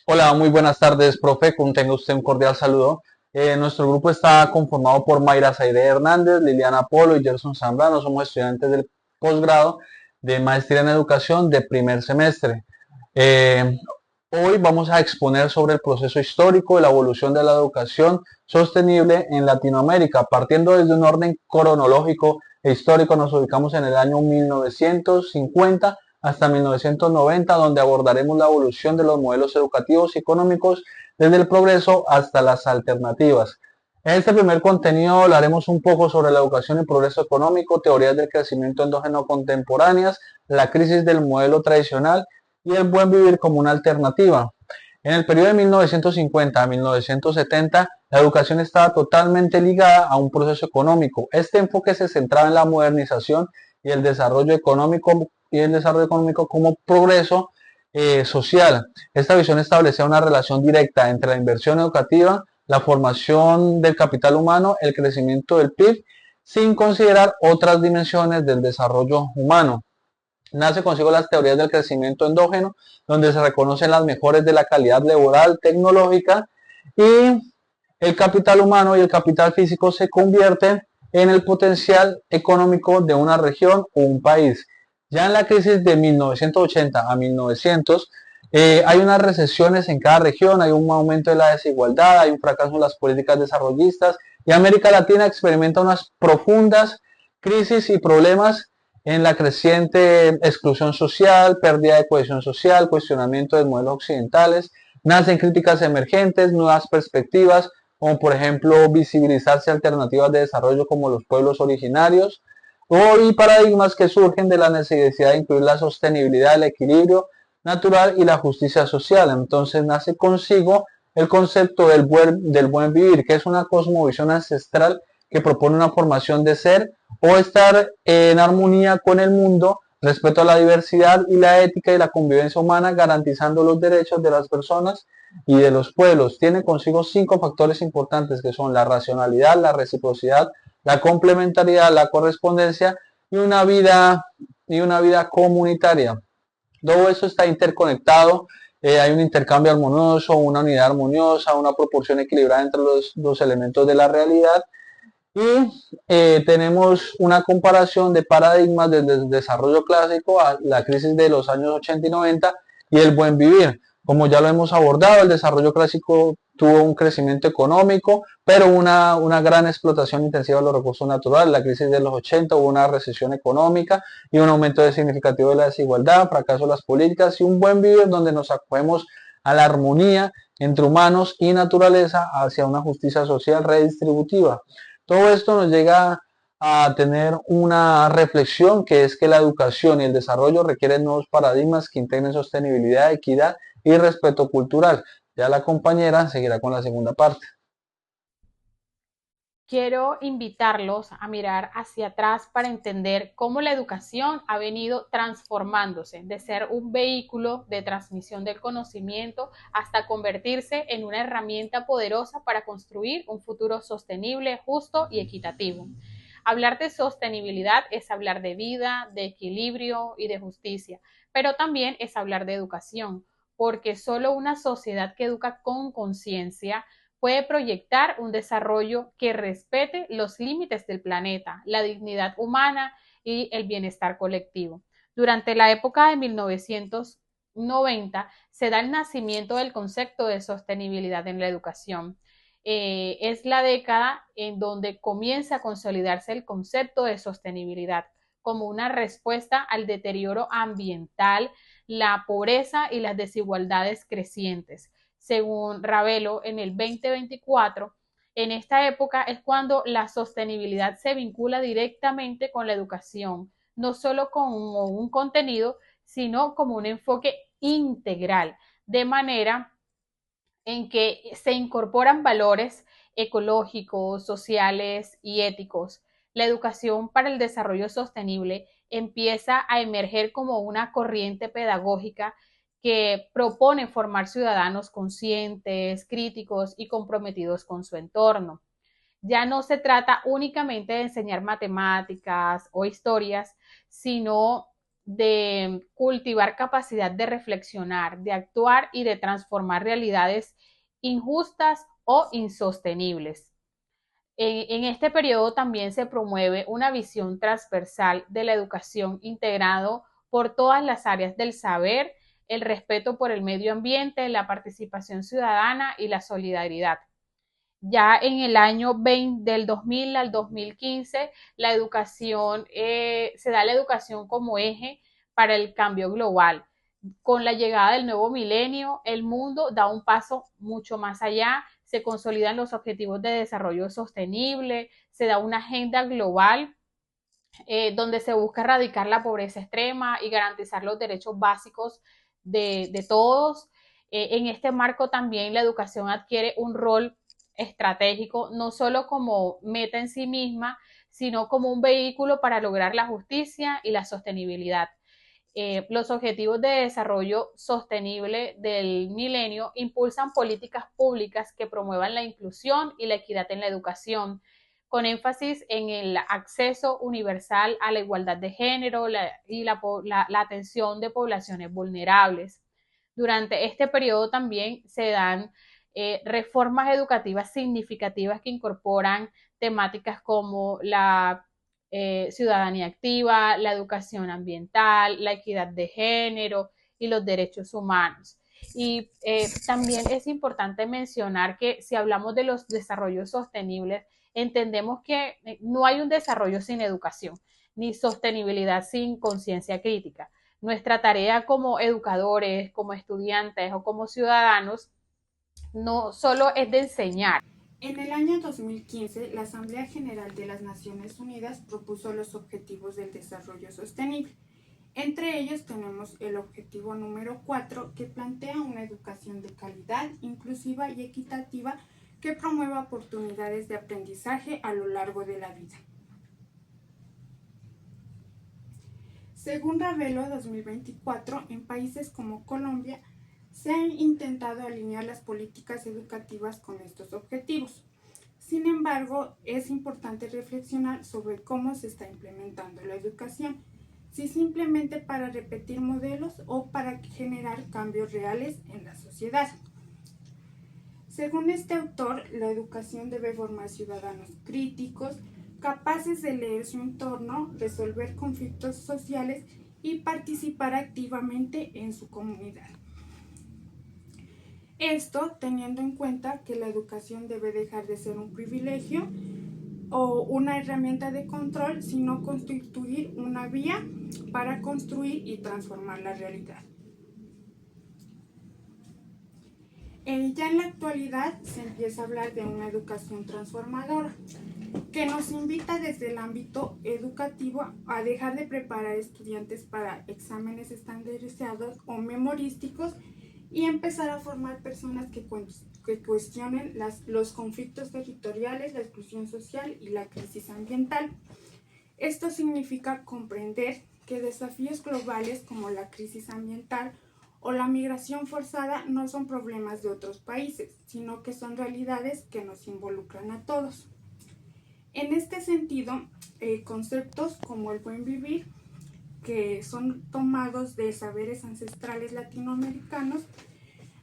Hola, muy buenas tardes, profe. Tenga usted un cordial saludo. Nuestro grupo está conformado por Mayra Zaire Hernández, Liliana Polo y Gerson Zambrano. Somos estudiantes del posgrado de Maestría en Educación de primer semestre. Eh, Hoy vamos a exponer sobre el proceso histórico y la evolución de la educación sostenible en Latinoamérica. Partiendo desde un orden cronológico e histórico, nos ubicamos en el año 1950 hasta 1990, donde abordaremos la evolución de los modelos educativos y económicos desde el progreso hasta las alternativas. En este primer contenido hablaremos un poco sobre la educación y progreso económico, teorías del crecimiento endógeno contemporáneas, la crisis del modelo tradicional y el buen vivir como una alternativa. En el periodo de 1950 a 1970, la educación estaba totalmente ligada a un proceso económico. Este enfoque se centraba en la modernización y el desarrollo económico como progreso social. Esta visión establecía una relación directa entre la inversión educativa, la formación del capital humano, el crecimiento del PIB, sin considerar otras dimensiones del desarrollo humano. Nace consigo las teorías del crecimiento endógeno, donde se reconocen las mejores de la calidad laboral, tecnológica, y el capital humano y el capital físico se convierten en el potencial económico de una región o un país. Ya en la crisis de 1980 a 1900, hay unas recesiones en cada región, hay un aumento de la desigualdad, hay un fracaso en las políticas desarrollistas y América Latina experimenta unas profundas crisis y problemas en la creciente exclusión social, pérdida de cohesión social, cuestionamiento de modelos occidentales, nacen críticas emergentes, nuevas perspectivas, como por ejemplo visibilizarse alternativas de desarrollo como los pueblos originarios, y paradigmas que surgen de la necesidad de incluir la sostenibilidad, el equilibrio natural y la justicia social. Entonces nace consigo el concepto del buen vivir, que es una cosmovisión ancestral que propone una formación de ser o estar en armonía con el mundo, respeto a la diversidad y la ética y la convivencia humana, garantizando los derechos de las personas y de los pueblos. Tiene consigo 5 factores importantes que son la racionalidad, la reciprocidad, la complementariedad, la correspondencia y una vida comunitaria. Todo eso está interconectado, hay un intercambio armonioso, una unidad armoniosa, una proporción equilibrada entre los elementos de la realidad y tenemos una comparación de paradigmas desde el desarrollo clásico a la crisis de los años 80 y 90 y el buen vivir. Como ya lo hemos abordado, el desarrollo clásico tuvo un crecimiento económico, pero una gran explotación intensiva de los recursos naturales. La crisis de los 80 hubo una recesión económica y un aumento significativo de la desigualdad, fracaso de las políticas y un buen vivir donde nos acogemos a la armonía entre humanos y naturaleza hacia una justicia social redistributiva. Todo esto nos llega a tener una reflexión que es que la educación y el desarrollo requieren nuevos paradigmas que integren sostenibilidad, equidad y respeto cultural. Ya la compañera seguirá con la segunda parte. Quiero invitarlos a mirar hacia atrás para entender cómo la educación ha venido transformándose de ser un vehículo de transmisión del conocimiento hasta convertirse en una herramienta poderosa para construir un futuro sostenible, justo y equitativo. Hablar de sostenibilidad es hablar de vida, de equilibrio y de justicia, pero también es hablar de educación, porque solo una sociedad que educa con conciencia puede proyectar un desarrollo que respete los límites del planeta, la dignidad humana y el bienestar colectivo. Durante la época de 1990 se da el nacimiento del concepto de sostenibilidad en la educación. Es la década en donde comienza a consolidarse el concepto de sostenibilidad como una respuesta al deterioro ambiental, la pobreza y las desigualdades crecientes. Según Ravelo, en el 2024, en esta época es cuando la sostenibilidad se vincula directamente con la educación, no solo como un contenido, sino como un enfoque integral, de manera en que se incorporan valores ecológicos, sociales y éticos. La educación para el desarrollo sostenible empieza a emerger como una corriente pedagógica que propone formar ciudadanos conscientes, críticos y comprometidos con su entorno. Ya no se trata únicamente de enseñar matemáticas o historias, sino de cultivar capacidad de reflexionar, de actuar y de transformar realidades injustas o insostenibles. En este periodo también se promueve una visión transversal de la educación integrado por todas las áreas del saber, el respeto por el medio ambiente, la participación ciudadana y la solidaridad. Ya en el año 20, del 2000 al 2015, la educación, se da la educación como eje para el cambio global. Con la llegada del nuevo milenio, el mundo da un paso mucho más allá, se consolidan los objetivos de desarrollo sostenible, se da una agenda global donde se busca erradicar la pobreza extrema y garantizar los derechos básicos de todos. En este marco también la educación adquiere un rol estratégico, no solo como meta en sí misma, sino como un vehículo para lograr la justicia y la sostenibilidad. Los objetivos de desarrollo sostenible del milenio impulsan políticas públicas que promuevan la inclusión y la equidad en la educación, con énfasis en el acceso universal a la igualdad de género y la atención de poblaciones vulnerables. Durante este periodo también se dan reformas educativas significativas que incorporan temáticas como la ciudadanía activa, la educación ambiental, la equidad de género y los derechos humanos. Y también es importante mencionar que si hablamos de los desarrollos sostenibles, entendemos que no hay un desarrollo sin educación, ni sostenibilidad sin conciencia crítica. Nuestra tarea como educadores, como estudiantes o como ciudadanos no solo es de enseñar. En el año 2015, la Asamblea General de las Naciones Unidas propuso los Objetivos del Desarrollo Sostenible. Entre ellos tenemos el objetivo número 4, que plantea una educación de calidad, inclusiva y equitativa que promueva oportunidades de aprendizaje a lo largo de la vida. Según Ravelo 2024, en países como Colombia, se han intentado alinear las políticas educativas con estos objetivos. Sin embargo, es importante reflexionar sobre cómo se está implementando la educación, si simplemente para repetir modelos o para generar cambios reales en la sociedad. Según este autor, la educación debe formar ciudadanos críticos, capaces de leer su entorno, resolver conflictos sociales y participar activamente en su comunidad. Esto teniendo en cuenta que la educación debe dejar de ser un privilegio o una herramienta de control, sino constituir una vía para construir y transformar la realidad. Ya en la actualidad se empieza a hablar de una educación transformadora, que nos invita desde el ámbito educativo a dejar de preparar estudiantes para exámenes estandarizados o memorísticos y empezar a formar personas que cuestionen los conflictos territoriales, la exclusión social y la crisis ambiental. Esto significa comprender que desafíos globales como la crisis ambiental o la migración forzada no son problemas de otros países, sino que son realidades que nos involucran a todos. En este sentido, conceptos como el buen vivir, que son tomados de saberes ancestrales latinoamericanos,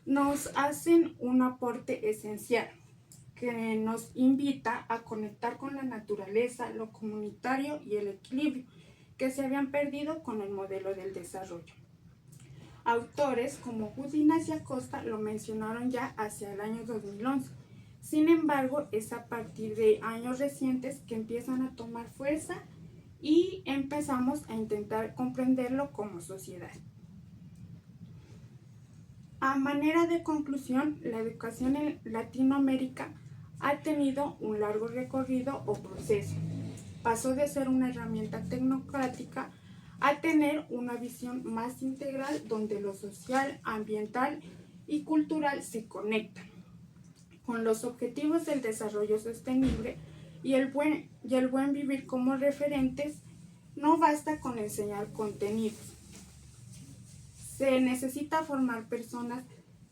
nos hacen un aporte esencial que nos invita a conectar con la naturaleza, lo comunitario y el equilibrio que se habían perdido con el modelo del desarrollo. Autores como Gudinas y Acosta lo mencionaron ya hacia el año 2011. Sin embargo, es a partir de años recientes que empiezan a tomar fuerza y empezamos a intentar comprenderlo como sociedad. A manera de conclusión, la educación en Latinoamérica ha tenido un largo recorrido o proceso. Pasó de ser una herramienta tecnocrática a tener una visión más integral donde lo social, ambiental y cultural se conectan con los objetivos del desarrollo sostenible y el buen vivir como referentes. No basta con enseñar contenidos. Se necesita formar personas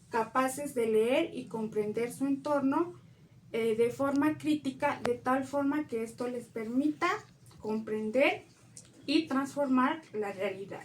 capaces de leer y comprender su entorno de forma crítica, de tal forma que esto les permita comprender y transformar la realidad.